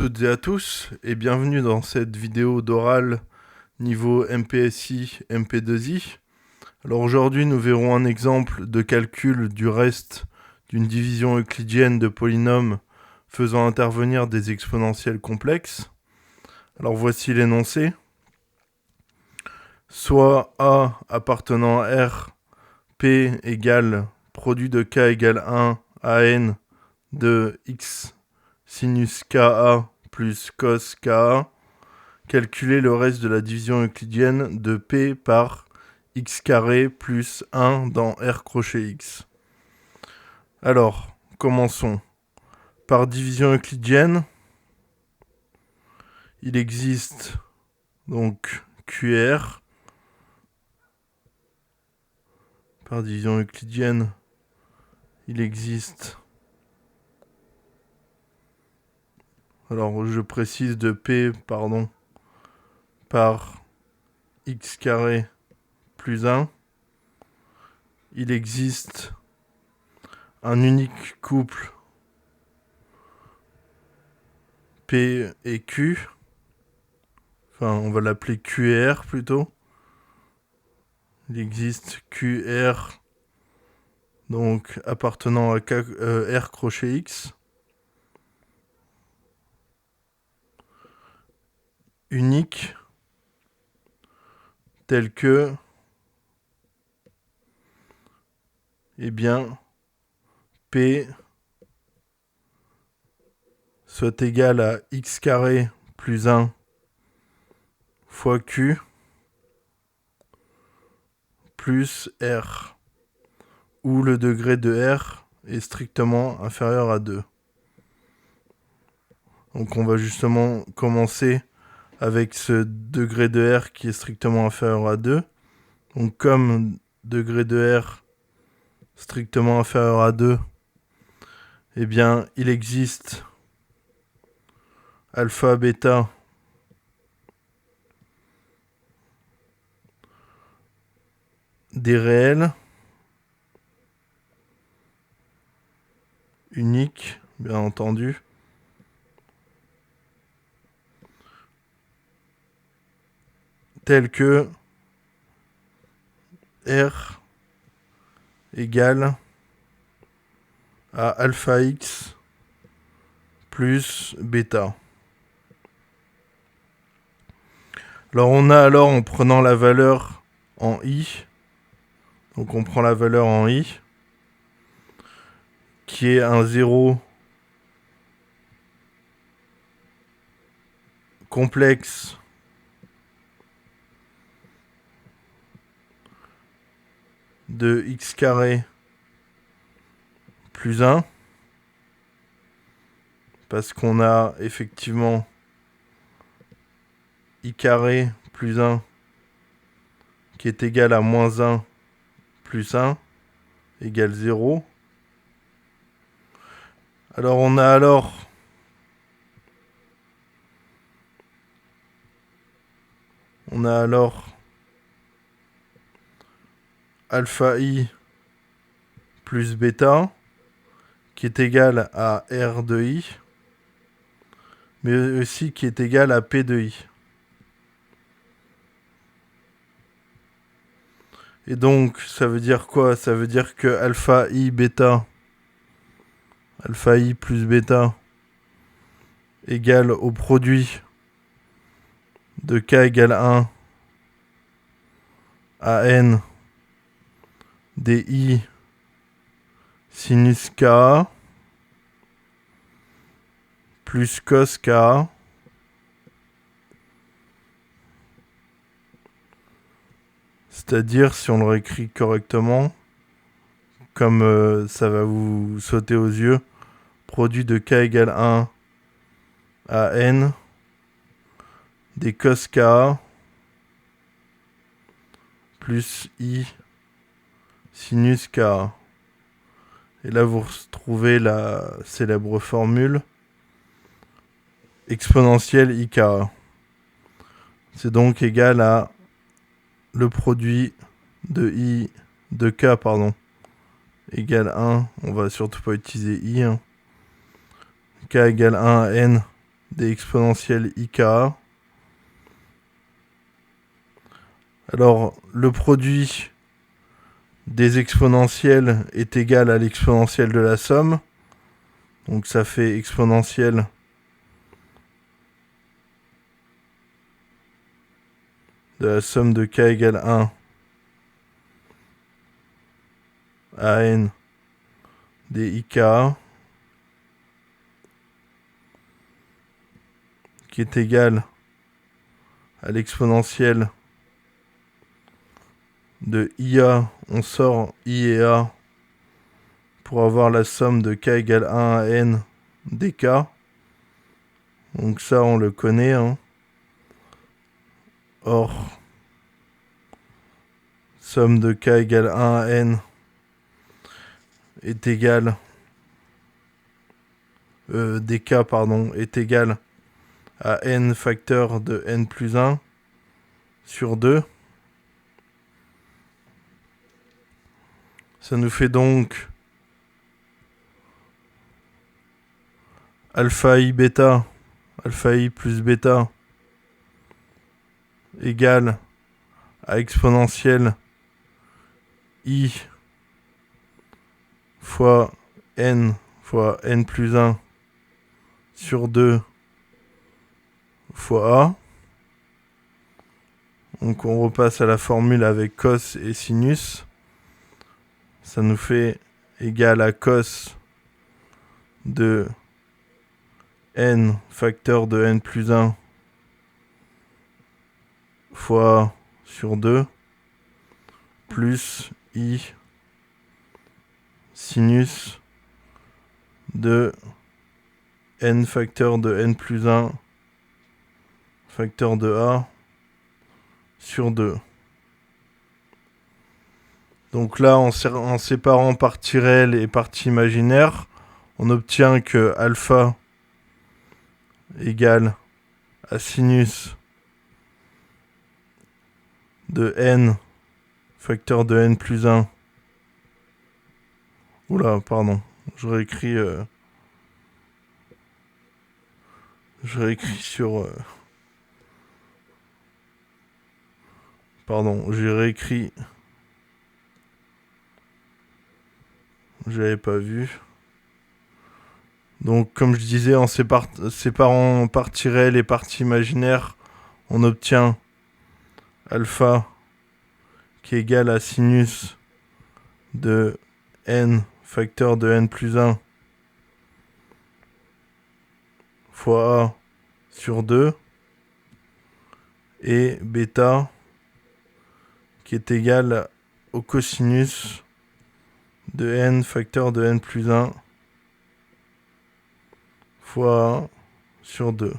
Toutes et à tous, et bienvenue dans cette vidéo d'oral niveau MPSI, MP2I. Alors aujourd'hui, nous verrons un exemple de calcul du reste d'une division euclidienne de polynômes faisant intervenir des exponentielles complexes. Alors voici l'énoncé. Soit A appartenant à R, P égale produit de K égale 1 à N de X sinus Ka plus cos Ka. Calculer le reste de la division euclidienne de P par x carré plus 1 dans R crochet X. Alors, commençons. Par division euclidienne, il existe donc QR. Par division euclidienne, il existe... Alors, je précise de P, par x carré plus 1. Il existe un unique couple P et Q. Enfin, on va l'appeler QR plutôt. Il existe QR, donc appartenant à R crochet X. Unique, tel que, eh bien, P soit égal à x carré plus 1 fois Q plus R, où le degré de R est strictement inférieur à 2. Donc on va justement commencer avec ce degré de R qui est strictement inférieur à 2. Donc comme degré de R strictement inférieur à 2, eh bien il existe alpha, bêta des réels uniques, bien entendu, tels que R égale à alpha x plus bêta. Alors on a en prenant la valeur en i, donc on prend la valeur en i, qui est un 0 complexe de x carré plus 1, parce qu'on a effectivement i carré plus 1 qui est égal à moins 1 plus 1 égale 0. Alors on a alpha i plus bêta qui est égal à R de i, mais aussi qui est égal à P de i. Et donc, ça veut dire quoi? Ça veut dire que alpha i plus bêta, égale au produit de k égale 1 à n di sinus k plus cos k c'est-à-dire, si on le réécrit correctement, comme ça va vous sauter aux yeux, produit de k égale 1 à n des cos k plus i sinus k. Et là, vous retrouvez la célèbre formule exponentielle ik. C'est donc égal à le produit de i de k, égale 1. On va surtout pas utiliser i. K égale 1 à n des exponentielles IKA. Alors, le produit des exponentielles est égal à l'exponentielle de la somme. Donc ça fait exponentielle de la somme de k égale 1 à n des IKA qui est égal à l'exponentielle de IA. On sort I et A pour avoir la somme de k égale 1 à n des k. Donc ça, on le connaît. Or, somme de k égale 1 à n est égale dk pardon, est égal à n facteur de n plus 1 sur 2. Ça nous fait donc alpha i bêta, alpha i plus bêta égale à exponentielle i fois n plus 1 sur 2 fois a. Donc on repasse à la formule avec cos et sinus. Ça nous fait égal à cos de n facteur de n plus 1 fois a sur 2 plus i sinus de n facteur de n plus 1 facteur de a sur 2. Donc là, en séparant partie réelle et partie imaginaire, on obtient que alpha égale à sinus de n facteur de n plus 1. Oula, pardon, je réécris sur... Pardon, j'ai réécrit... J'avais pas vu. Donc, comme je disais, en séparant partie réelle et partie imaginaire, on obtient alpha qui est égal à sinus de n facteur de n plus 1 fois a sur 2 et bêta qui est égal au cosinus de n facteur de n plus 1 fois a sur 2.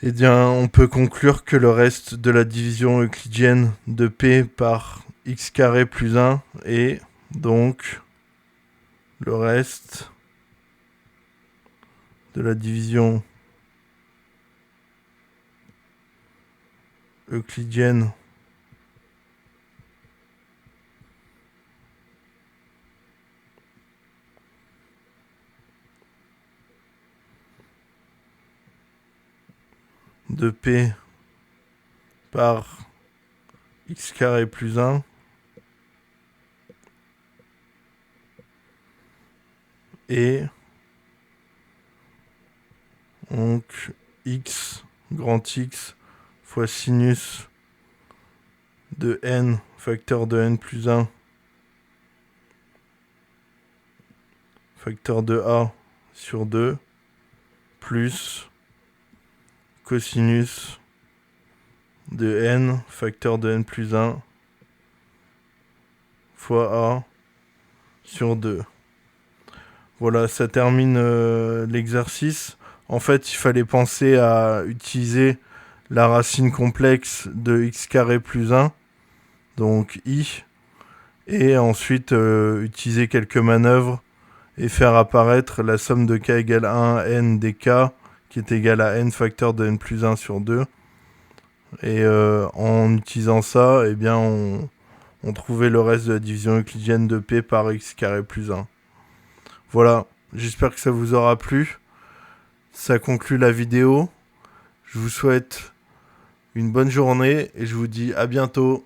Eh bien, on peut conclure que le reste de la division euclidienne de P par x carré plus 1 est donc le reste de la division euclidienne de P par x carré plus 1 et donc x, grand X, fois sinus de n facteur de n plus 1 facteur de a sur 2 plus cosinus de n facteur de n plus 1 fois a sur 2. Voilà, ça termine l'exercice. En fait, il fallait penser à utiliser la racine complexe de x carré plus 1, donc i, et ensuite utiliser quelques manœuvres et faire apparaître la somme de k égale 1 à n des k, qui est égale à n facteur de n plus 1 sur 2. Et en utilisant ça, eh bien, on trouvait le reste de la division euclidienne de P par x carré plus 1. Voilà, J'espère que ça vous aura plu. Ça conclut la vidéo. Je vous souhaite une bonne journée et je vous dis à bientôt.